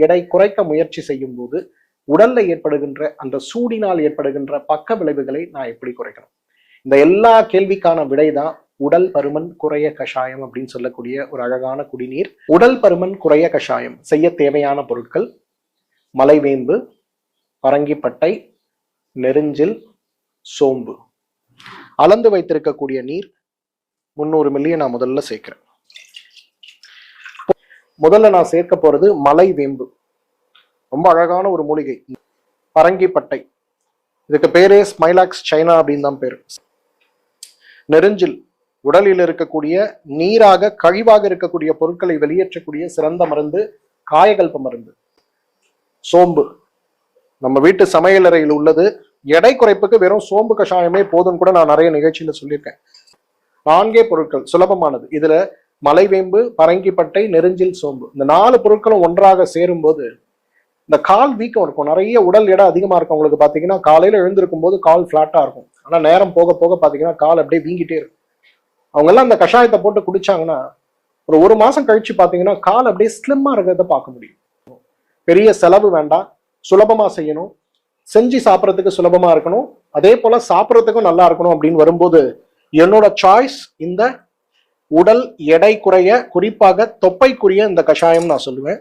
எடை குறைக்க முயற்சி செய்யும் போது உடல்ல ஏற்படுகின்ற அந்த சூடினால் ஏற்படுகின்ற பக்க விளைவுகளை நான் எப்படி குறைக்கணும்? இந்த எல்லா கேள்விக்கான விடைதான் உடல் பருமன் குறைய கஷாயம் அப்படின்னு சொல்லக்கூடிய ஒரு அழகான குடிநீர். உடல் பருமன் குறைய கஷாயம் செய்ய தேவையான பொருட்கள்: மலைவேம்பு, பரங்கிப்பட்டை, நெருஞ்சில், சோம்பு. அளந்து வைத்திருக்கக்கூடிய நீர் 300 மில்லியை நான் முதல்ல சேர்க்கிறேன். முதல்ல நான் சேர்க்க போறது மலைவேம்பு. ரொம்ப அழகான ஒரு மூலிகை. பரங்கிப்பட்டை, இதுக்கு பேரே ஸ்மைலாக்ஸ் சைனா அப்படின்னு தான் பேரு. நெருஞ்சில், உடலில் இருக்கக்கூடிய நீராக கழிவாக இருக்கக்கூடிய பொருட்களை வெளியேற்றக்கூடிய சிறந்த மருந்து, காயகல்ப மருந்து. சோம்பு, நம்ம வீட்டு சமையலறையில் உள்ளது. எடை குறைப்புக்கு வெறும் சோம்பு கஷாயமே போதும்னு கூட நான் நிறைய நிகழ்ச்சியில சொல்லியிருக்கேன். 4 பொருட்கள், சுலபமானது. இதுல மலைவேம்பு, பரங்கிப்பட்டை, நெருஞ்சில், சோம்பு, இந்த 4 பொருட்களும் ஒன்றாக சேரும் போது இந்த கால் வீக்கம் இருக்கும். நிறைய உடல் எடை அதிகமா இருக்கும். உங்களுக்கு பாத்தீங்கன்னா காலையில எழுந்திருக்கும் போது கால் பிளாட்டா இருக்கும். ஆனா நேரம் போக போக பாத்தீங்கன்னா கால் அப்படியே வீங்கிட்டே இருக்கும். அவங்க எல்லாம் இந்த கஷாயத்தை போட்டு குடிச்சாங்கன்னா ஒரு மாசம் கழிச்சு பாத்தீங்கன்னா கால் அப்படியே ஸ்லிம்மா இருக்கிறத பார்க்க முடியும். பெரிய செலவு வேண்டாம், சுலபமா செய்யணும், செஞ்சு சாப்பிட்றதுக்கு சுலபமா இருக்கணும், அதே போல சாப்பிட்றதுக்கும் நல்லா இருக்கணும் அப்படின்னு வரும்போது என்னோட சாய்ஸ் இந்த உடல் எடை குறைய, குறிப்பாக தொப்பைக்குரிய இந்த கஷாயம் நான் சொல்லுவேன்.